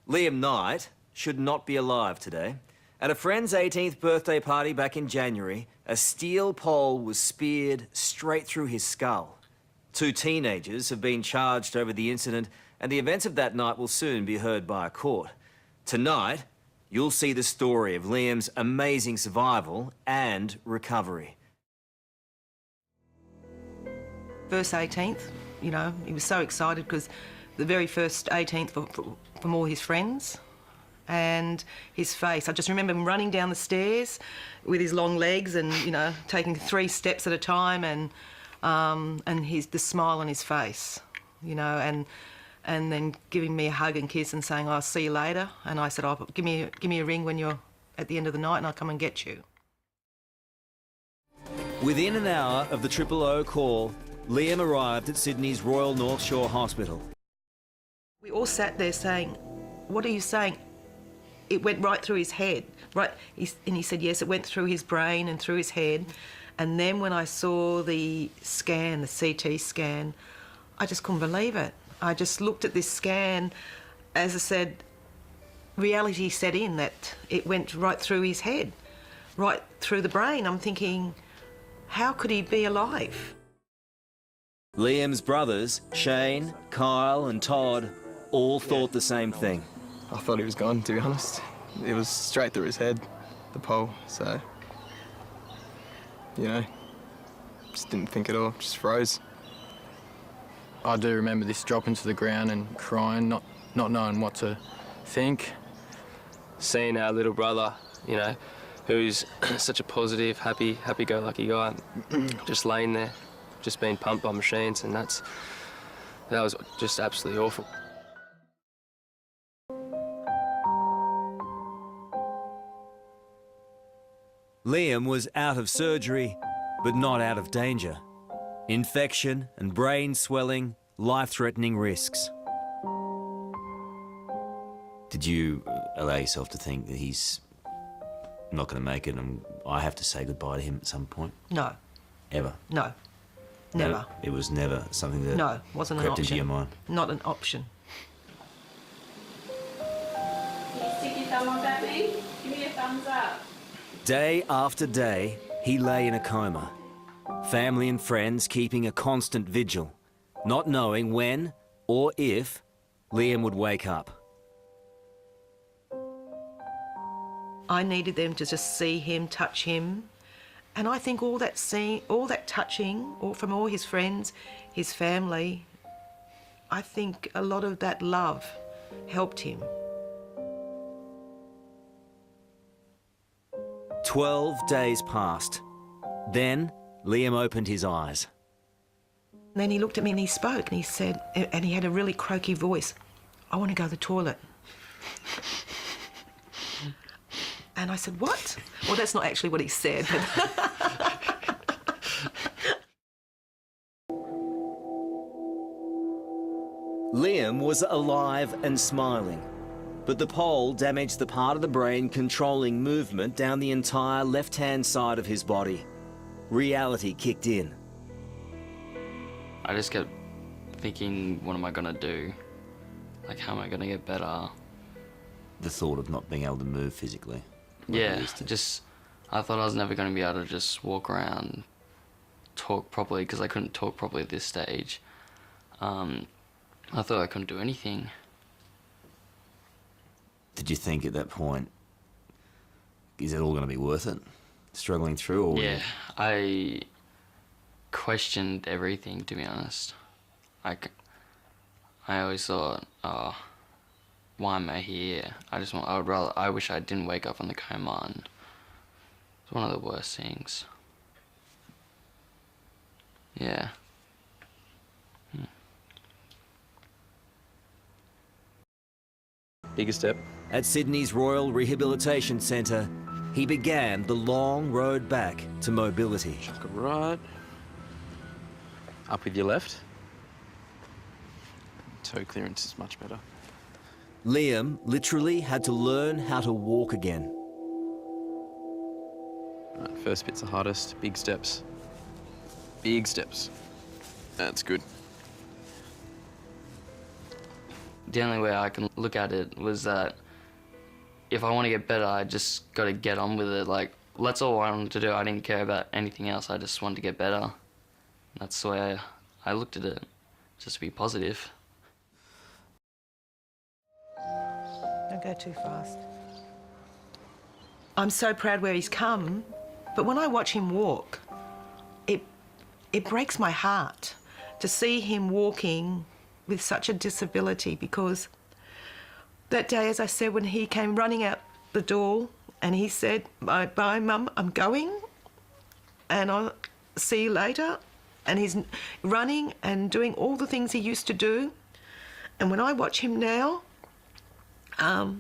Liam Knight should not be alive today. At a friend's 18th birthday party back in January, a steel pole was speared straight through his skull. 2 teenagers have been charged over the incident, and the events of that night will soon be heard by a court. Tonight, you'll see the story of Liam's amazing survival and recovery. First 18th, you know, he was so excited because the very first 18th from all his friends, and his face. I just remember him running down the stairs with his long legs and, you know, taking 3 steps at a time, and the smile on his face, you know, and then giving me a hug and kiss and saying, "I'll see you later." And I said, "Oh, give me a ring when you're at the end of the night and I'll come and get you." Within an hour of the 000 call, Liam arrived at Sydney's Royal North Shore Hospital. We all sat there saying, "What are you saying?" It went right through his head, right? And he said, yes, it went through his brain and through his head. And then when I saw the scan, the CT scan, I just couldn't believe it. I just looked at this scan, as I said, reality set in that it went right through his head, right through the brain. I'm thinking, how could he be alive? Liam's brothers, Shane, Kyle and Todd, all thought the same thing. I thought he was gone, to be honest. It was straight through his head, the pole, so, you know, just didn't think at all, just froze. I do remember this dropping to the ground and crying, not knowing what to think. Seeing our little brother, you know, who's such a positive, happy-go-lucky guy, just laying there, just being pumped by machines, and that was just absolutely awful. Liam was out of surgery, but not out of danger. Infection and brain swelling, life-threatening risks. Did you allow yourself to think that he's not going to make it and I have to say goodbye to him at some point? No. Ever? No. Never. No, it was never something that No, wasn't an crept into option. your mind? Not an option. Can you stick your thumb on that, me? Give me a thumbs up. Day after day, he lay in a coma. Family and friends keeping a constant vigil, not knowing when or if Liam would wake up. I needed them to just see him, touch him. And I think all that seeing, all that touching, from all his friends, his family, I think a lot of that love helped him. 12 days passed. Then Liam opened his eyes. Then he looked at me and he spoke and he said, and he had a really croaky voice, "I want to go to the toilet." And I said, "What?" Well, that's not actually what he said. Liam was alive and smiling, but the pole damaged the part of the brain controlling movement down the entire left-hand side of his body. Reality kicked in. I just kept thinking, what am I gonna do? Like, how am I gonna get better? The thought of not being able to move physically. Yeah, I thought I was never gonna be able to just walk around, talk properly, because I couldn't talk properly at this stage. I thought I couldn't do anything. Did you think at that point, is it all going to be worth it? Struggling through? Or Yeah, I questioned everything, to be honest. I always thought, oh, why am I here? I wish I didn't wake up from the coma, and it's one of the worst things. Yeah. Bigger step. At Sydney's Royal Rehabilitation Centre, he began the long road back to mobility. Chuck it right. Up with your left. Toe clearance is much better. Liam literally had to learn how to walk again. Right, first bit's the hardest. Big steps. Big steps. That's good. the only way I can look at it was that if I want to get better, I just got to get on with it. Like, that's all I wanted to do. I didn't care about anything else. I just wanted to get better. That's the way I looked at it, just to be positive. Don't go too fast. I'm so proud where he's come, but when I watch him walk, it breaks my heart to see him walking with such a disability, because that day, as I said, when he came running out the door and he said, bye, Mum, I'm going and I'll see you later. And he's running and doing all the things he used to do. And when I watch him now, I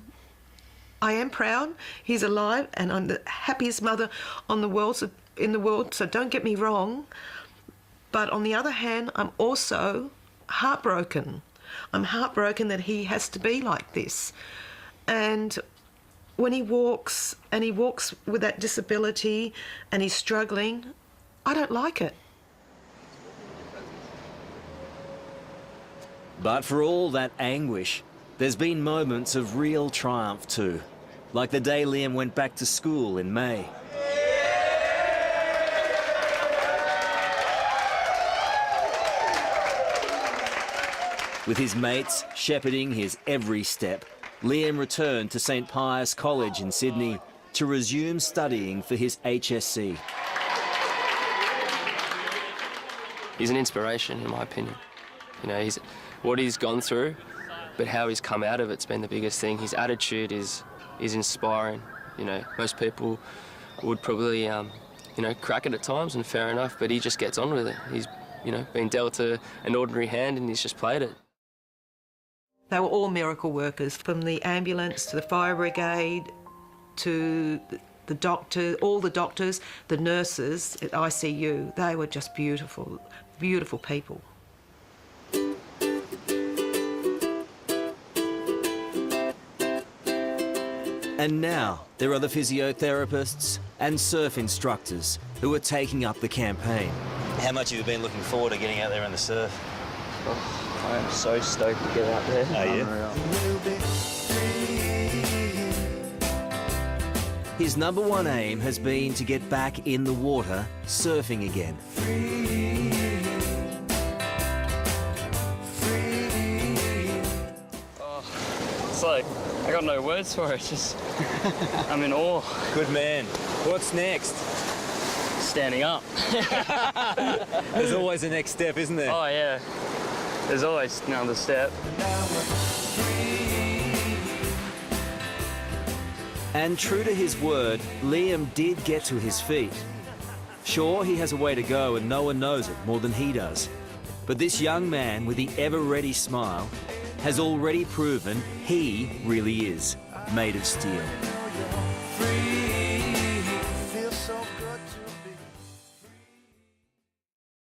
am proud. He's alive and I'm the happiest mother in the world, so don't get me wrong. But on the other hand, I'm also heartbroken. I'm heartbroken that he has to be like this. And when he walks with that disability and he's struggling, I don't like it. But for all that anguish, there's been moments of real triumph too, like the day Liam went back to school in May. With his mates shepherding his every step, Liam returned to St Pius College in Sydney to resume studying for his HSC. He's an inspiration, in my opinion. You know, what he's gone through, but how he's come out of it's been the biggest thing. His attitude is inspiring. You know, most people would probably, you know, crack it at times, and fair enough, but he just gets on with it. He's, you know, been dealt an ordinary hand and he's just played it. They were all miracle workers, from the ambulance to the fire brigade to the doctor, all the doctors, the nurses at ICU. They were just beautiful, beautiful people. And now there are the physiotherapists and surf instructors who are taking up the campaign. How much have you been looking forward to getting out there in the surf? Oh, I am so stoked to get out there. Are you? His #1 aim has been to get back in the water, surfing again. It's like, I got no words for it. Just, I'm in awe. Good man. What's next? Standing up. There's always a next step, isn't there? Oh yeah. There's always another step. And true to his word, Liam did get to his feet. Sure, he has a way to go and no one knows it more than he does. But this young man with the ever-ready smile has already proven he really is made of steel.